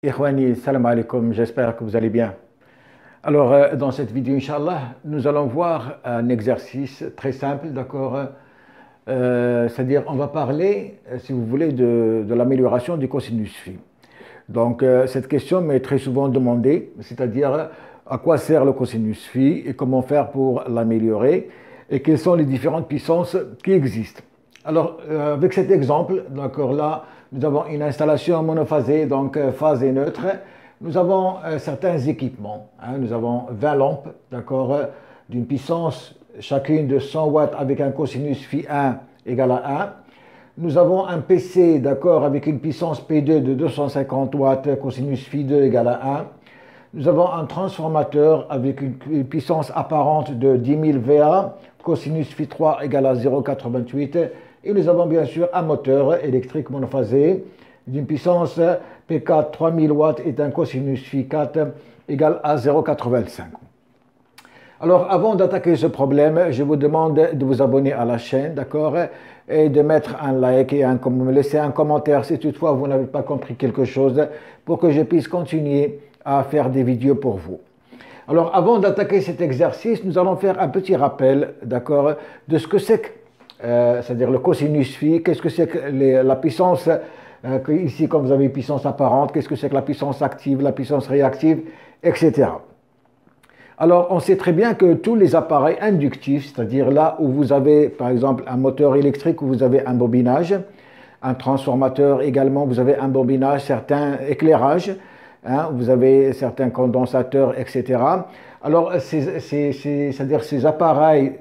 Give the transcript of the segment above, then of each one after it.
Ikhwani, salam alaikum, j'espère que vous allez bien. Alors, dans cette vidéo, Inch'Allah, nous allons voir un exercice très simple, d'accord. C'est-à-dire, on va parler, si vous voulez, de l'amélioration du cosinus phi. Donc, cette question m'est très souvent demandée, c'est-à-dire, à quoi sert le cosinus phi et comment faire pour l'améliorer et quelles sont les différentes puissances qui existent. Alors, avec cet exemple, d'accord, là, nous avons une installation monophasée, donc phasée neutre. Nous avons certains équipements. Nous avons 20 lampes, d'accord, d'une puissance chacune de 100 watts avec un cosinus phi 1 égal à 1. Nous avons un PC, d'accord, avec une puissance P2 de 250 watts, cosinus phi 2 égal à 1. Nous avons un transformateur avec une puissance apparente de 10 000 VA, cosinus phi 3 égale à 0,88. Et nous avons bien sûr un moteur électrique monophasé d'une puissance P4 3000 watts et d'un cosinus phi 4 égale à 0,85. Alors avant d'attaquer ce problème, je vous demande de vous abonner à la chaîne, d'accord, et de mettre un like et me laisser un commentaire si toutefois vous n'avez pas compris quelque chose pour que je puisse continuer à faire des vidéos pour vous. Alors avant d'attaquer cet exercice, nous allons faire un petit rappel, d'accord, de ce que c'est que c'est-à-dire le cosinus phi, qu'est-ce que c'est que la puissance, ici comme vous avez une puissance apparente, qu'est-ce que c'est que la puissance active, la puissance réactive, etc. Alors on sait très bien que tous les appareils inductifs, c'est-à-dire là où vous avez par exemple un moteur électrique où vous avez un bobinage, un transformateur également, vous avez un bobinage, certains éclairages, vous avez certains condensateurs, etc. Alors c'est-à-dire ces appareils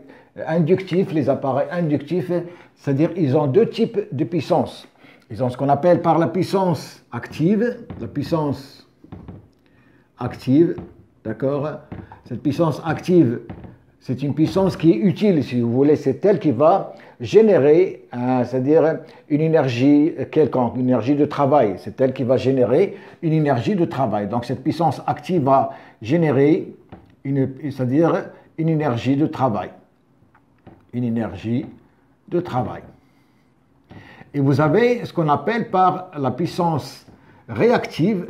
inductifs, les appareils inductifs, c'est-à-dire ils ont deux types de puissance. Ils ont ce qu'on appelle par la puissance active, d'accord. Cette puissance active, c'est une puissance qui est utile, si vous voulez, c'est elle qui va générer, c'est-à-dire une énergie quelconque, une énergie de travail. C'est elle qui va générer une énergie de travail. Donc cette puissance active va générer, c'est-à-dire une énergie de travail. Une énergie de travail. Et vous avez ce qu'on appelle par la puissance réactive,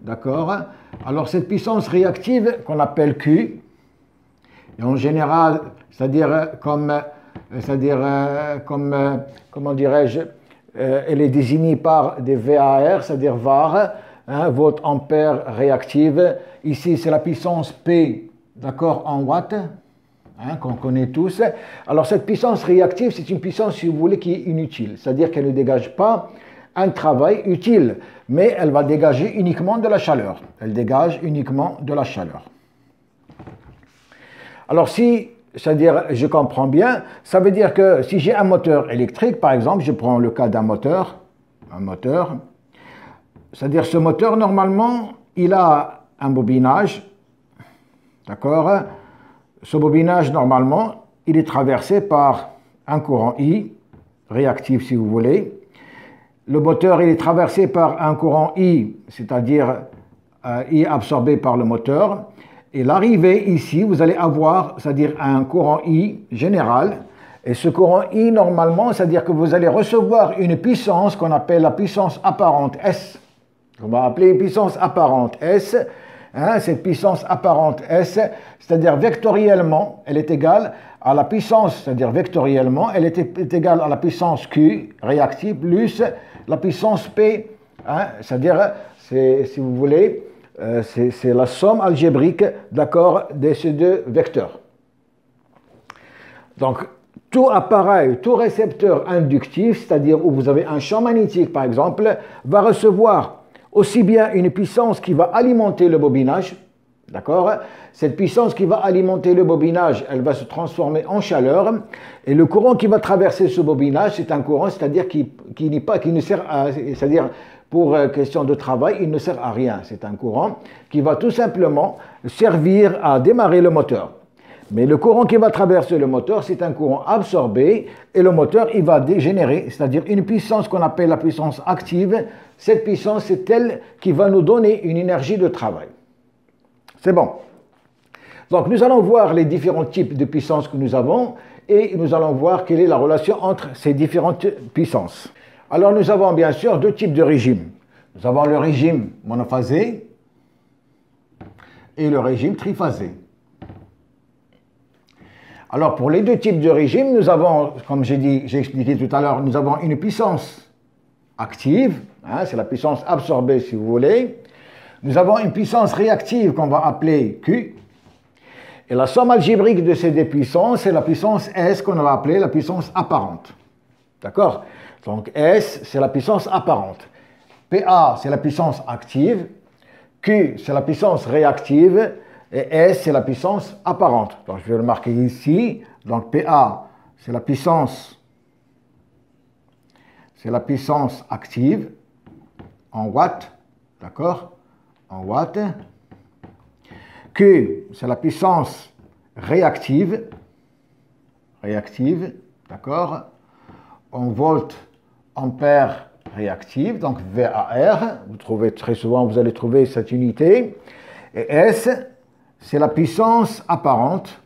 d'accord. Alors cette puissance réactive qu'on appelle Q, et en général, c'est-à-dire comment dirais-je, elle est désignée par des VAR, c'est-à-dire VAR, volt ampère réactive. Ici, c'est la puissance P, d'accord, en watts, qu'on connaît tous. Alors, cette puissance réactive, c'est une puissance, si vous voulez, qui est inutile. C'est-à-dire qu'elle ne dégage pas un travail utile, mais elle va dégager uniquement de la chaleur. Elle dégage uniquement de la chaleur. Alors, c'est-à-dire, je comprends bien, ça veut dire que si j'ai un moteur électrique, par exemple, je prends le cas d'un moteur, c'est-à-dire ce moteur, normalement, il a un bobinage, d'accord. Ce bobinage, normalement, il est traversé par un courant I, réactif si vous voulez. Le moteur, il est traversé par un courant I, c'est-à-dire I absorbé par le moteur. Et l'arrivée ici, vous allez avoir, c'est-à-dire un courant I général. Et ce courant I, normalement, c'est-à-dire que vous allez recevoir une puissance qu'on appelle la puissance apparente S. On va appeler puissance apparente S. Cette puissance apparente S, c'est-à-dire vectoriellement, elle est égale à la puissance, c'est-à-dire vectoriellement, elle est égale à la puissance Q réactive plus la puissance P, c'est-à-dire, si vous voulez, c'est la somme algébrique, d'accord, de ces deux vecteurs. Donc, tout appareil, tout récepteur inductif, c'est-à-dire où vous avez un champ magnétique, par exemple, va recevoir aussi bien une puissance qui va alimenter le bobinage, d'accord. Cette puissance qui va alimenter le bobinage, elle va se transformer en chaleur, et le courant qui va traverser ce bobinage, c'est un courant, c'est-à-dire qui ne sert à, c'est-à-dire pour question de travail, il ne sert à rien. C'est un courant qui va tout simplement servir à démarrer le moteur. Mais le courant qui va traverser le moteur, c'est un courant absorbé et le moteur, il va générer, c'est-à-dire une puissance qu'on appelle la puissance active. Cette puissance, c'est elle qui va nous donner une énergie de travail. C'est bon. Donc, nous allons voir les différents types de puissance que nous avons et nous allons voir quelle est la relation entre ces différentes puissances. Alors nous avons bien sûr deux types de régimes. Nous avons le régime monophasé et le régime triphasé. Alors pour les deux types de régimes, nous avons, comme j'ai expliqué tout à l'heure, nous avons une puissance active, hein, c'est la puissance absorbée si vous voulez. Nous avons une puissance réactive qu'on va appeler Q. Et la somme algébrique de ces deux puissances, c'est la puissance S qu'on va appeler la puissance apparente. D'accord? Donc S, c'est la puissance apparente. PA, c'est la puissance active. Q, c'est la puissance réactive. Et S, c'est la puissance apparente. Donc je vais le marquer ici. Donc PA, c'est la puissance active en watts. D'accord? En watts. Q, c'est la puissance réactive, d'accord, en volts, ampères réactive, donc VAR, vous trouvez très souvent, vous allez trouver cette unité, et S, c'est la puissance apparente,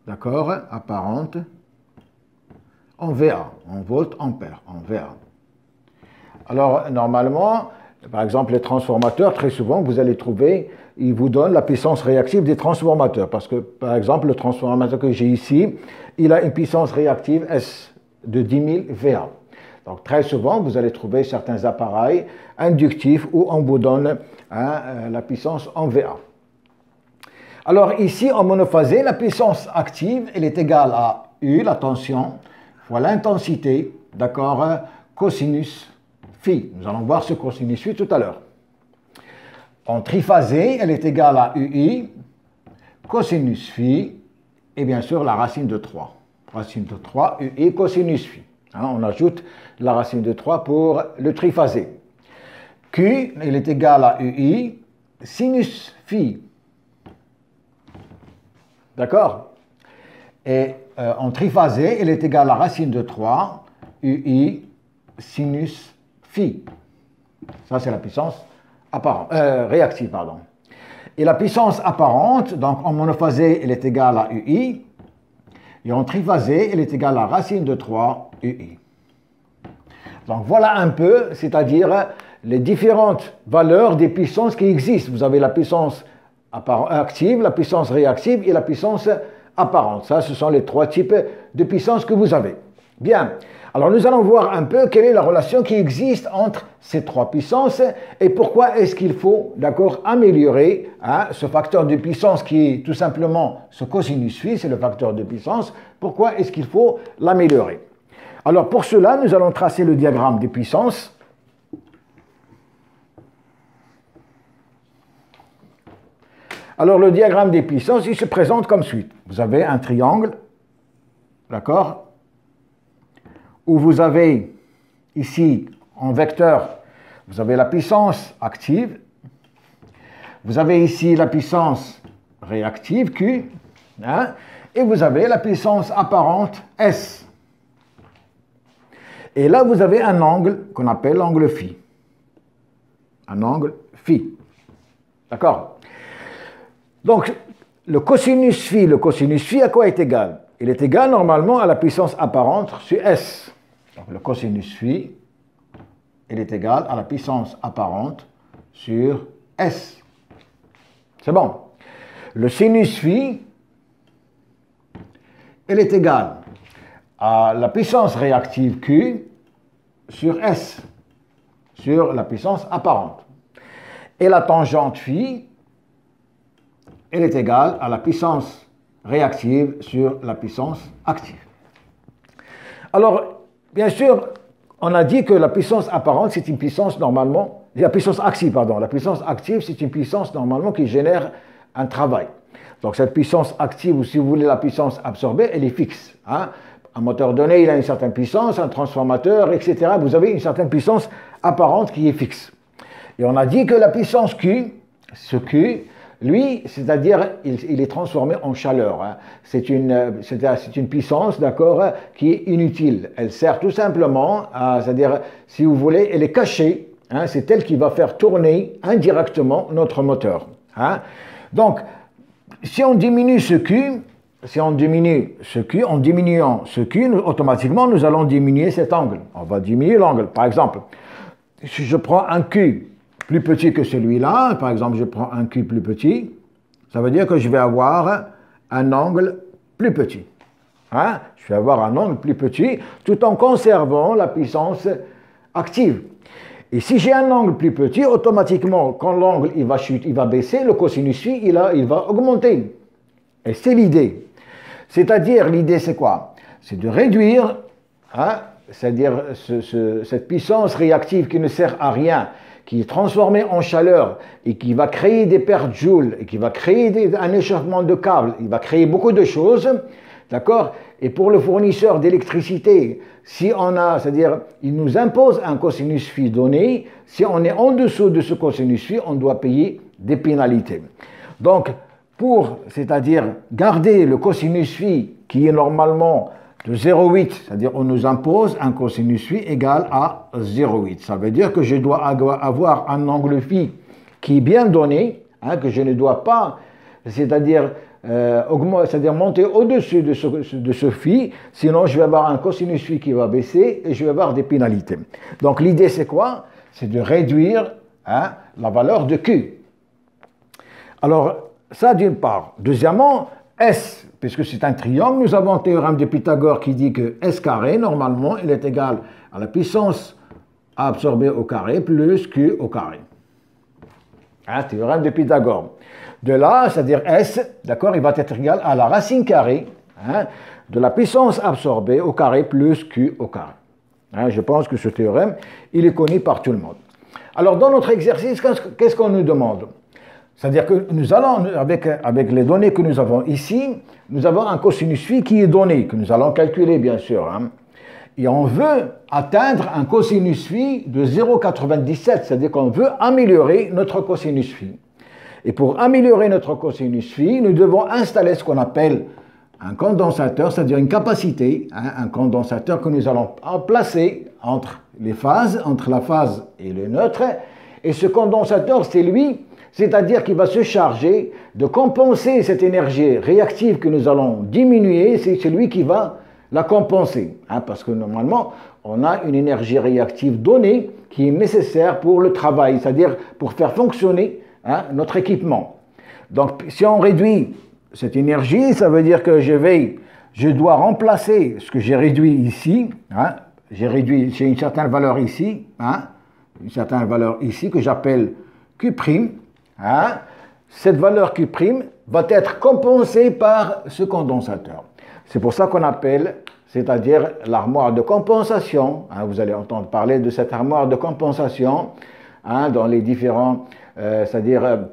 d'accord, apparente, en VA, en volts, ampères, en VA. Alors, normalement, par exemple, les transformateurs, très souvent, vous allez trouver, ils vous donnent la puissance réactive des transformateurs. Parce que, par exemple, le transformateur que j'ai ici, il a une puissance réactive S de 10 000 VA. Donc, très souvent, vous allez trouver certains appareils inductifs où on vous donne la puissance en VA. Alors, ici, en monophasé, la puissance active, elle est égale à U, la tension, fois l'intensité, d'accord, cosinus phi. Nous allons voir ce cosinus phi tout à l'heure. En triphasé, elle est égale à UI, cosinus phi, et bien sûr la racine de 3. Racine de 3, UI, cosinus phi. On ajoute la racine de 3 pour le triphasé. Q, elle est égale à UI, sinus phi. D'accord? Et en triphasé, elle est égale à racine de 3, UI, sinus phi. Ça, c'est la puissance réactive. Pardon. Et la puissance apparente, donc en monophasé, elle est égale à UI. Et en triphasé, elle est égale à racine de 3 UI. Donc voilà un peu, c'est-à-dire les différentes valeurs des puissances qui existent. Vous avez la puissance active, la puissance réactive et la puissance apparente. Ça, ce sont les trois types de puissance que vous avez. Bien. Alors nous allons voir un peu quelle est la relation qui existe entre ces trois puissances et pourquoi est-ce qu'il faut, d'accord, améliorer ce facteur de puissance qui est tout simplement ce cosinus phi, c'est le facteur de puissance. Pourquoi est-ce qu'il faut l'améliorer? Alors pour cela, nous allons tracer le diagramme des puissances. Alors le diagramme des puissances, il se présente comme suit. Vous avez un triangle, d'accord, où vous avez ici, en vecteur, vous avez la puissance active, vous avez ici la puissance réactive, Q, et vous avez la puissance apparente, S. Et là, vous avez un angle qu'on appelle l'angle phi. Un angle phi. D'accord? Donc, le cosinus phi à quoi est égal? Il est égal normalement à la puissance apparente sur S. Donc le cosinus phi, il est égal à la puissance apparente sur S. C'est bon. Le sinus phi, il est égal à la puissance réactive Q sur S, sur la puissance apparente. Et la tangente phi, elle est égale à la puissance réactive sur la puissance active. Alors, bien sûr, on a dit que la puissance apparente, c'est une puissance normalement, la puissance active, pardon, la puissance active, c'est une puissance normalement qui génère un travail. Donc cette puissance active, ou si vous voulez la puissance absorbée, elle est fixe. Un moteur donné, il a une certaine puissance, un transformateur, etc. Vous avez une certaine puissance apparente qui est fixe. Et on a dit que la puissance Q, ce Q, lui, c'est-à-dire, il est transformé en chaleur. C'est une puissance, d'accord, qui est inutile. Elle sert tout simplement à, c'est-à-dire, si vous voulez, elle est cachée. C'est elle qui va faire tourner indirectement notre moteur. Donc, si on diminue ce Q, si on diminue ce Q, en diminuant ce Q, automatiquement, nous allons diminuer cet angle. On va diminuer l'angle. Par exemple, si je prends un Q plus petit que celui-là, par exemple, je prends un Q plus petit, ça veut dire que je vais avoir un angle plus petit. Hein? Je vais avoir un angle plus petit tout en conservant la puissance active. Et si j'ai un angle plus petit, automatiquement, quand l'angle il va baisser, le cosinus phi il va augmenter. Et c'est l'idée. C'est-à-dire, l'idée c'est quoi? C'est de réduire, hein, c'est-à-dire cette puissance réactive qui ne sert à rien, qui est transformée en chaleur et qui va créer des pertes joules, et qui va créer un échauffement de câbles, il va créer beaucoup de choses, d'accord? Et pour le fournisseur d'électricité, si on a, c'est-à-dire, il nous impose un cosinus phi donné, si on est en dessous de ce cosinus phi, on doit payer des pénalités. Donc, pour, c'est-à-dire, garder le cosinus phi qui est normalement de 0,8, c'est-à-dire on nous impose un cosinus phi égal à 0,8. Ça veut dire que je dois avoir un angle phi qui est bien donné, hein, que je ne dois pas, c'est-à-dire monter au-dessus de ce phi, sinon je vais avoir un cosinus phi qui va baisser et je vais avoir des pénalités. Donc l'idée c'est quoi? C'est de réduire, hein, la valeur de Q. Alors, ça d'une part. Deuxièmement, S, puisque c'est un triangle, nous avons le théorème de Pythagore qui dit que S carré, normalement, il est égal à la puissance absorbée au carré plus Q au carré. Hein, théorème de Pythagore. De là, c'est-à-dire S, d'accord, il va être égal à la racine carrée, hein, de la puissance absorbée au carré plus Q au carré. Hein, je pense que ce théorème, il est connu par tout le monde. Alors, dans notre exercice, qu'est-ce qu'on nous demande? C'est-à-dire que nous allons, avec les données que nous avons ici, nous avons un cosinus phi qui est donné, que nous allons calculer bien sûr. Hein. Et on veut atteindre un cosinus phi de 0,97, c'est-à-dire qu'on veut améliorer notre cosinus phi. Et pour améliorer notre cosinus phi, nous devons installer ce qu'on appelle un condensateur, c'est-à-dire une capacité, hein, un condensateur que nous allons placer entre les phases, entre la phase et le neutre. Et ce condensateur, c'est lui, c'est-à-dire qu'il va se charger de compenser cette énergie réactive que nous allons diminuer, c'est celui qui va la compenser. Hein, parce que normalement, on a une énergie réactive donnée qui est nécessaire pour le travail, c'est-à-dire pour faire fonctionner, hein, notre équipement. Donc, si on réduit cette énergie, ça veut dire que je dois remplacer ce que j'ai réduit ici, hein, j'ai une certaine valeur ici, hein, une certaine valeur ici que j'appelle Q'. Hein, cette valeur Q' va être compensée par ce condensateur. C'est pour ça qu'on appelle, c'est-à-dire l'armoire de compensation. Hein, vous allez entendre parler de cette armoire de compensation, hein, dans les différents, c'est-à-dire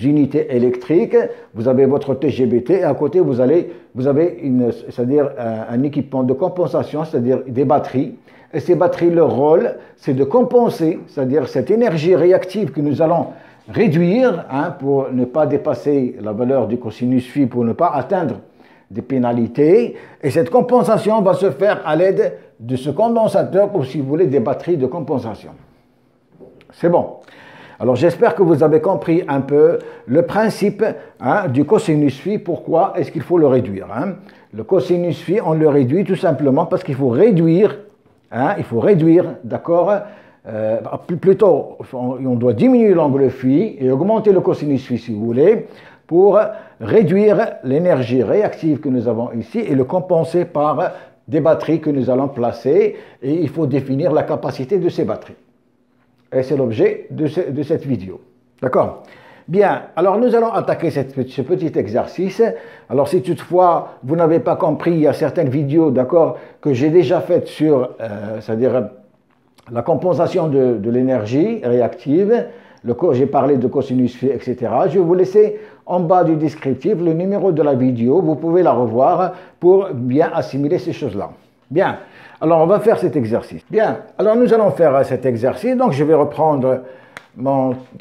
unités électriques. Vous avez votre TGBT et à côté vous avez c'est-à-dire un équipement de compensation, c'est-à-dire des batteries. Et ces batteries, leur rôle, c'est de compenser, c'est-à-dire cette énergie réactive que nous allons réduire, hein, pour ne pas dépasser la valeur du cosinus phi, pour ne pas atteindre des pénalités. Et cette compensation va se faire à l'aide de ce condensateur, ou si vous voulez, des batteries de compensation. C'est bon. Alors j'espère que vous avez compris un peu le principe, hein, du cosinus phi. Pourquoi est-ce qu'il faut le réduire, hein? Le cosinus phi, on le réduit tout simplement parce qu'il faut réduire, hein, d'accord, plutôt, on doit diminuer l'angle phi et augmenter le cosinus phi, si vous voulez, pour réduire l'énergie réactive que nous avons ici et le compenser par des batteries que nous allons placer. Et il faut définir la capacité de ces batteries. Et c'est l'objet de cette vidéo. D'accord? Bien, alors nous allons attaquer ce petit exercice. Alors si toutefois vous n'avez pas compris, il y a certaines vidéos, d'accord, que j'ai déjà faites sur, c'est-à-dire la compensation de l'énergie réactive. J'ai parlé de cosinus phi, etc. Je vais vous laisser en bas du descriptif le numéro de la vidéo. Vous pouvez la revoir pour bien assimiler ces choses-là. Bien, alors on va faire cet exercice. Bien, alors nous allons faire cet exercice. Donc je vais reprendre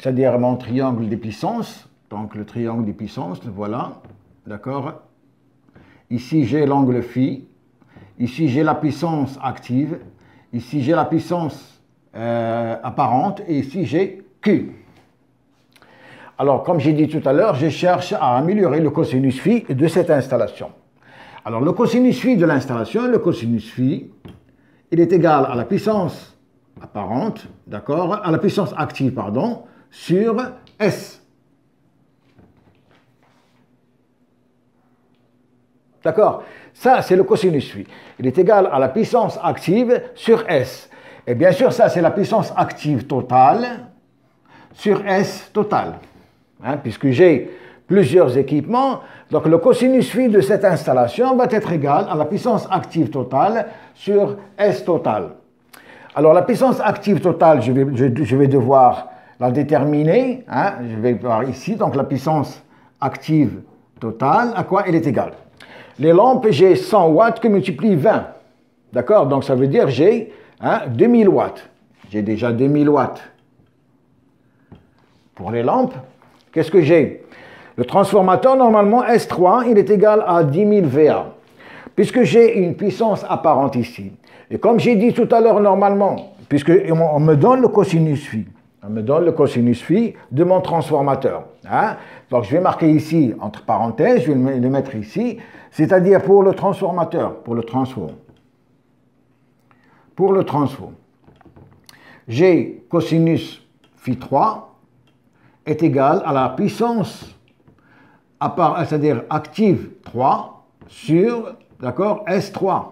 c'est-à-dire mon triangle des puissances. Donc le triangle des puissances, voilà, d'accord. Ici j'ai l'angle phi. Ici j'ai la puissance active. Ici j'ai la puissance apparente. Et ici j'ai Q. Alors, comme j'ai dit tout à l'heure, je cherche à améliorer le cosinus phi de cette installation. Alors, le cosinus phi de l'installation, le cosinus phi, il est égal à la puissance apparente, d'accord, à la puissance active, pardon, sur S. D'accord? Ça, c'est le cosinus phi. Il est égal à la puissance active sur S. Et bien sûr, ça, c'est la puissance active totale sur S totale. Hein, puisque j'ai plusieurs équipements, donc le cosinus phi de cette installation va être égal à la puissance active totale sur S totale. Alors la puissance active totale, je vais devoir la déterminer. Hein, je vais voir ici, donc la puissance active totale, à quoi elle est égale? Les lampes, j'ai 100 watts que multiplie 20. D'accord? Donc ça veut dire j'ai 2000 watts. J'ai déjà 2000 watts. Pour les lampes, qu'est-ce que j'ai? Le transformateur, normalement, S3, il est égal à 10 000 VA. Puisque j'ai une puissance apparente ici. Et comme j'ai dit tout à l'heure, normalement, puisqu'on me donne le cosinus phi, on me donne le cosinus phi de mon transformateur. Hein? Donc je vais marquer ici, entre parenthèses, je vais le mettre ici, c'est-à-dire pour le transformateur, pour le transfo. Pour le transfo, j'ai cosinus phi 3 est égal à la puissance, c'est-à-dire active 3 sur, d'accord, S3.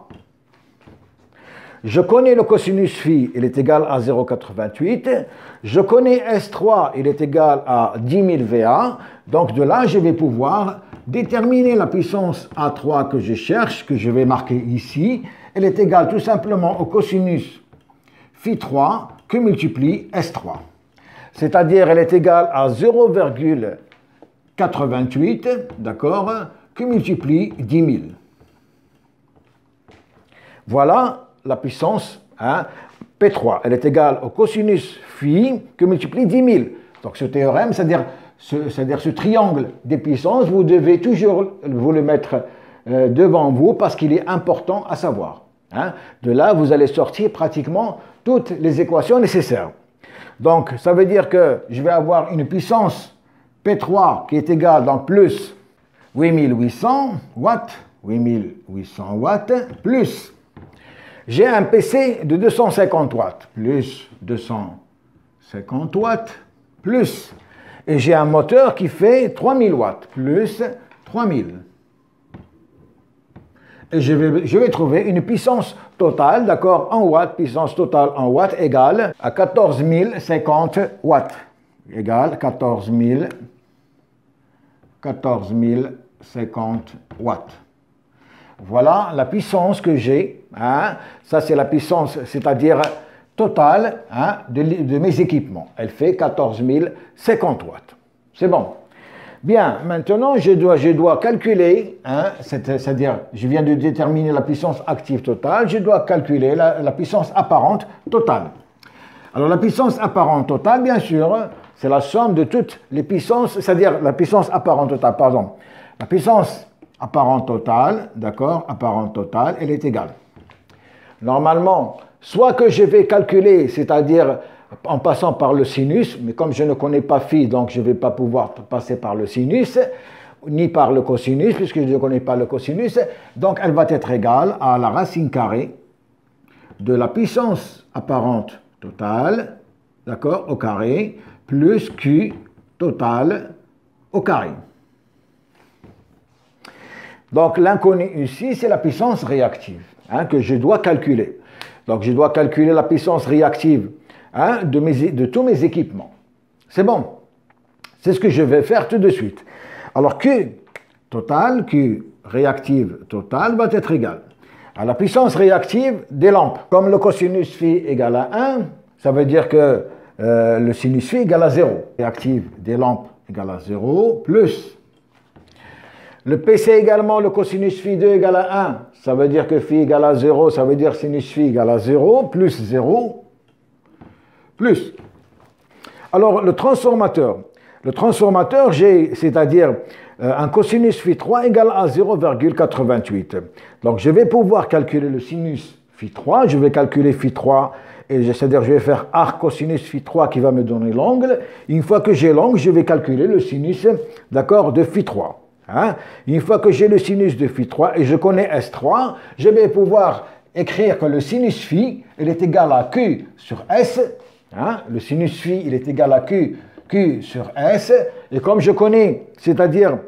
Je connais le cosinus phi, il est égal à 0,88. Je connais S3, il est égal à 10 000 VA. Donc de là, je vais pouvoir déterminer la puissance A3 que je cherche, que je vais marquer ici. Elle est égale tout simplement au cosinus phi 3 que multiplie S3. C'est-à-dire, elle est égale à 0,88, d'accord, que multiplie 10 000. Voilà la puissance P3. Elle est égale au cosinus phi que multiplie 10 000. Donc ce théorème, c'est-à-dire ce triangle des puissances, vous devez toujours vous le mettre devant vous parce qu'il est important à savoir. Hein. De là, vous allez sortir pratiquement toutes les équations nécessaires. Donc, ça veut dire que je vais avoir une puissance P3 qui est égale, donc plus 8800 watts, 8800 watts, plus, j'ai un PC de 250 watts, plus 250 watts, plus, et j'ai un moteur qui fait 3000 watts, plus 3000. Et je vais trouver une puissance totale, d'accord, en watts, puissance totale en watts égale à 14 050 watts. Égale 14 050 watts. Voilà la puissance que j'ai. Hein. Ça, c'est la puissance, c'est-à-dire totale de mes équipements. Elle fait 14 050 watts. C'est bon. Bien, maintenant, je dois calculer, c'est-à-dire, je viens de déterminer la puissance active totale, je dois calculer la puissance apparente totale. Alors, la puissance apparente totale, bien sûr, c'est la somme de toutes les puissances, c'est-à-dire la puissance apparente totale, pardon. La puissance apparente totale, d'accord, apparente totale, elle est égale. Normalement, soit que je vais calculer, c'est-à-dire en passant par le sinus, mais comme je ne connais pas phi, donc je ne vais pas pouvoir passer par le sinus, ni par le cosinus, puisque je ne connais pas le cosinus, donc elle va être égale à la racine carrée de la puissance apparente totale, d'accord, au carré, plus Q total au carré. Donc l'inconnu ici, c'est la puissance réactive que je dois calculer. Donc je dois calculer la puissance réactive de tous mes équipements. C'est bon. C'est ce que je vais faire tout de suite. Alors Q total, Q réactive totale va être égal à la puissance réactive des lampes. Comme le cosinus phi égale à 1, ça veut dire que le sinus phi égale à 0. Réactive des lampes égale à 0, plus le PC également, le cosinus phi 2 égale à 1. Ça veut dire que phi égale à 0, ça veut dire sinus phi égale à 0, plus 0, plus. Alors, le transformateur, j'ai, c'est-à-dire un cosinus phi 3 égale à 0,88. Donc, je vais pouvoir calculer le sinus φ3, je vais calculer φ3, c'est-à-dire je vais faire arc cosinus φ3 qui va me donner l'angle. Une fois que j'ai l'angle, je vais calculer le sinus, d'accord, de φ3. Hein? Une fois que j'ai le sinus de φ3 et je connais S3, je vais pouvoir écrire que le sinus φ, il est égal à Q sur S. Hein? Le sinus φ, il est égal à Q sur S. Et comme je connais, c'est-à-dire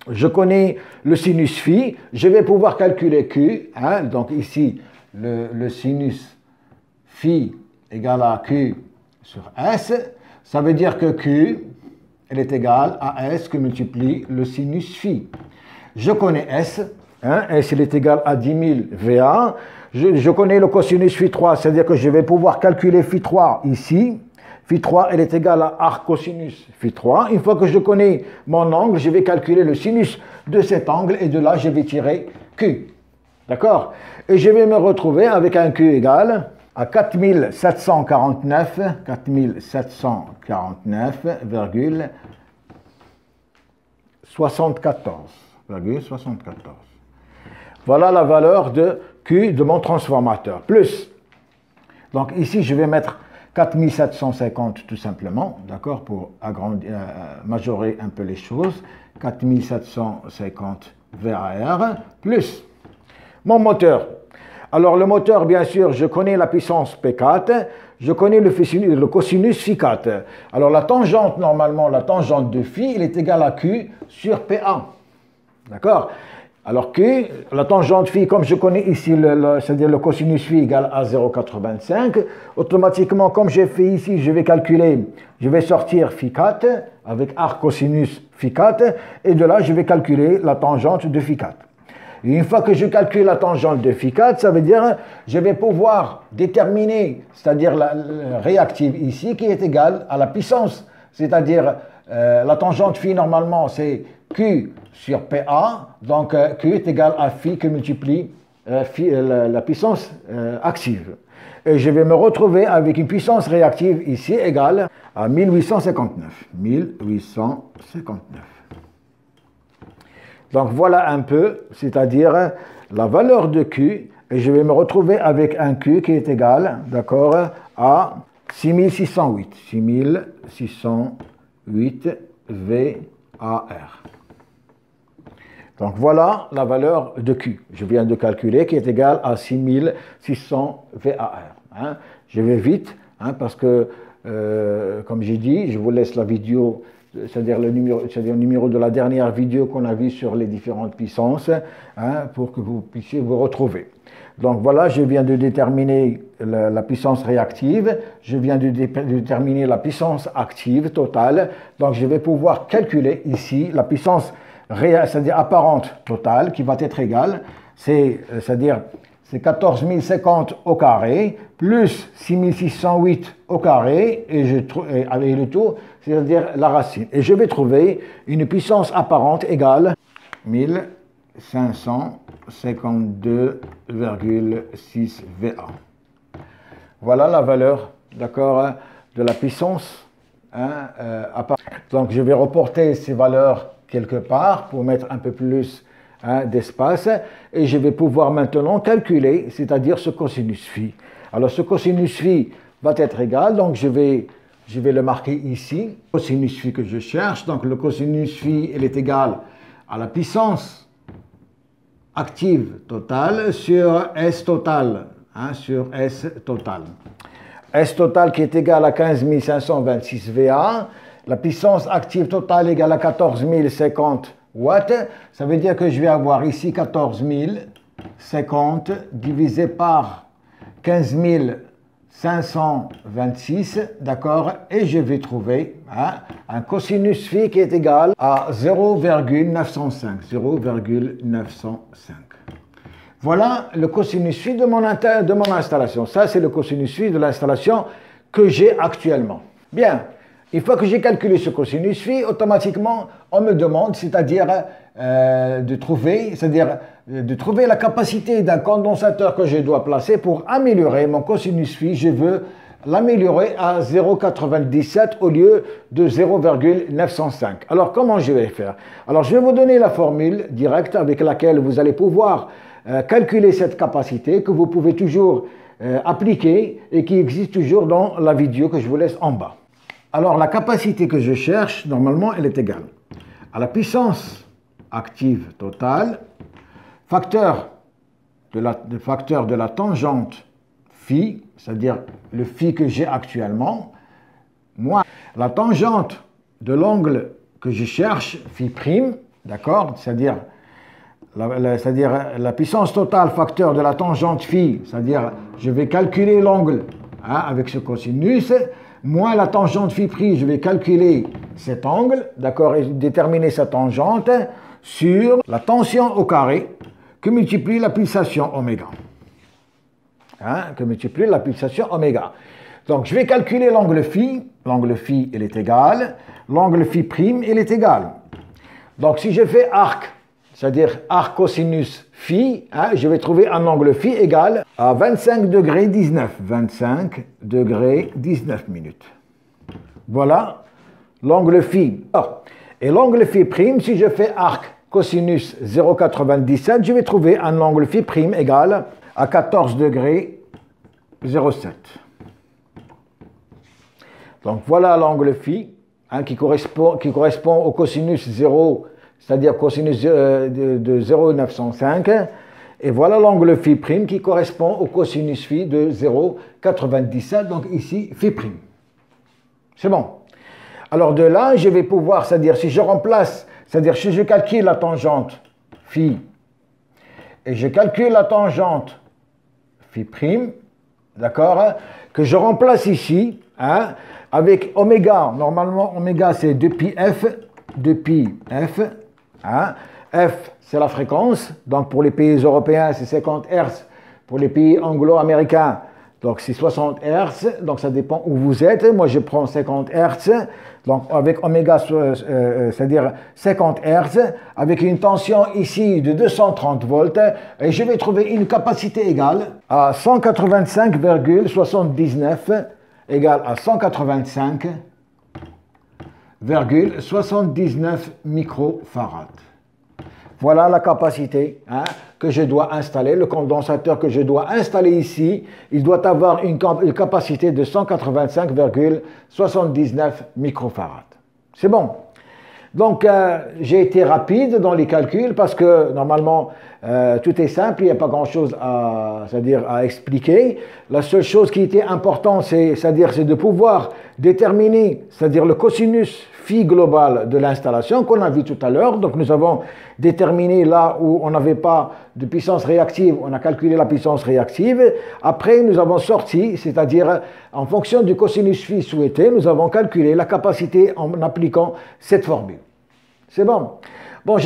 je connais le sinus φ, je vais pouvoir calculer Q. Hein? Donc ici, le sinus φ égale à Q sur S. Ça veut dire que Q, elle est égale à S que multiplie le sinus φ. Je connais S, hein, S il est égal à 10 000 VA. Je connais le cosinus φ3, c'est-à-dire que je vais pouvoir calculer φ3 ici. φ3 elle est égale à arc cosinus φ3. Une fois que je connais mon angle, je vais calculer le sinus de cet angle et de là je vais tirer Q. D'accord? Et je vais me retrouver avec un Q égal à 4749,74. Voilà la valeur de Q de mon transformateur. Plus, donc ici je vais mettre 4750 tout simplement, d'accord, pour majorer un peu les choses. 4750 VAR, plus mon moteur. Alors le moteur, bien sûr, je connais la puissance P4, je connais le cosinus Φ4. Alors la tangente, normalement, la tangente de Φ, il est égal à Q sur PA. D'accord? Alors Q, la tangente Φ, comme je connais ici, c'est-à-dire le cosinus Φ égale à 0,85, automatiquement, comme j'ai fait ici, je vais calculer, je vais sortir Φ4 avec arc cosinus Φ4, et de là, je vais calculer la tangente de Φ4. Et une fois que je calcule la tangente de Φ4, ça veut dire je vais pouvoir déterminer, c'est-à-dire la réactive ici, qui est égale à la puissance. C'est-à-dire la tangente Φ, normalement, c'est Q sur PA, donc Q est égal à Φ que multiplie la puissance active. Et je vais me retrouver avec une puissance réactive ici égale à 1859. 1859. Donc voilà un peu, c'est-à-dire la valeur de Q, et je vais me retrouver avec un Q qui est égal, d'accord, à 6608. 6608 VAR. Donc voilà la valeur de Q. Je viens de calculer qui est égale à 6600 VAR. Hein. Je vais vite, hein, parce que, comme j'ai dit, je vous laisse la vidéo, c'est-à-dire le numéro de la dernière vidéo qu'on a vue sur les différentes puissances, hein, pour que vous puissiez vous retrouver. Donc voilà, je viens de déterminer la puissance réactive, je viens de déterminer la puissance active totale, donc je vais pouvoir calculer ici la puissance c'est-à-dire apparente totale, qui va être égale, c'est-à-dire c'est 14 050 au carré, plus 6608 au carré, et avec le tout, c'est-à-dire la racine. Et je vais trouver une puissance apparente égale 1552,6 VA. Voilà la valeur, d'accord, de la puissance apparente. Donc je vais reporter ces valeurs quelque part pour mettre un peu plus d'espace, et je vais pouvoir maintenant calculer, c'est-à-dire ce cosinus phi. Alors ce cosinus phi va être égal, donc je vais le marquer ici, cosinus phi que je cherche, donc le cosinus phi il est égal à la puissance active totale sur S total, sur S total. S total qui est égal à 15 526 VA, la puissance active totale égale à 14 050 watts, ça veut dire que je vais avoir ici 14 050 divisé par 15 526, d'accord, et je vais trouver un cosinus phi qui est égal à 0,905. 0,905. Voilà le cosinus phi de mon installation. Ça, c'est le cosinus phi de l'installation que j'ai actuellement. Bien. Une fois que j'ai calculé ce cosinus phi, automatiquement, on me demande, c'est-à-dire de trouver la capacité d'un condensateur que je dois placer pour améliorer mon cosinus phi. Je veux l'améliorer à 0,97 au lieu de 0,905. Alors, comment je vais faire? Alors, je vais vous donner la formule directe avec laquelle vous allez pouvoir calculer cette capacité que vous pouvez toujours appliquer et qui existe toujours dans la vidéo que je vous laisse en bas. Alors la capacité que je cherche, normalement, elle est égale à la puissance active totale, facteur de la tangente phi, c'est-à-dire le phi que j'ai actuellement, moins la tangente de l'angle que je cherche, phi prime, d'accord, c'est-à-dire la puissance totale facteur de la tangente phi, c'est-à-dire je vais calculer l'angle avec ce cosinus, moins la tangente phi prime, je vais calculer cet angle, d'accord, et déterminer sa tangente sur la tension au carré que multiplie la pulsation oméga. Que multiplie la pulsation oméga. Donc je vais calculer l'angle phi il est égal, l'angle phi prime il est égal. Donc si je fais arc, c'est-à-dire arc cosinus phi, je vais trouver un angle phi égal à 25 degrés 19, 25 degrés 19 minutes. Voilà l'angle phi. Et l'angle phi prime, si je fais arc cosinus 0,97, je vais trouver un angle phi prime égal à 14 degrés 0,7. Donc voilà l'angle phi qui correspond au cosinus 0, c'est-à-dire cosinus de 0,905. Et voilà l'angle phi prime qui correspond au cosinus phi de 0,97, donc ici phi prime. C'est bon. Alors de là, je vais pouvoir, c'est-à-dire si je remplace, c'est-à-dire si je calcule la tangente phi et je calcule la tangente phi prime, d'accord, que je remplace ici, avec oméga, normalement oméga c'est 2πf, f c'est la fréquence, donc pour les pays européens c'est 50 Hz, pour les pays anglo-américains donc c'est 60 Hz, donc ça dépend où vous êtes, moi je prends 50 Hz, donc avec oméga c'est-à-dire 50 Hz, avec une tension ici de 230 volts, et je vais trouver une capacité égale à 185,79 égale à 185,79 microfarads. Voilà la capacité que je dois installer. Le condensateur que je dois installer ici, il doit avoir une capacité de 185,79 microfarads. C'est bon. Donc, j'ai été rapide dans les calculs parce que normalement, tout est simple, il n'y a pas grand-chose à expliquer. La seule chose qui était importante, c'est de pouvoir déterminer, c'est-à-dire le cosinus phi global de l'installation qu'on a vu tout à l'heure. Donc, nous avons déterminé là où on n'avait pas de puissance réactive, on a calculé la puissance réactive. Après, nous avons sorti, c'est-à-dire en fonction du cosinus phi souhaité, nous avons calculé la capacité en appliquant cette formule. C'est bon. Bon,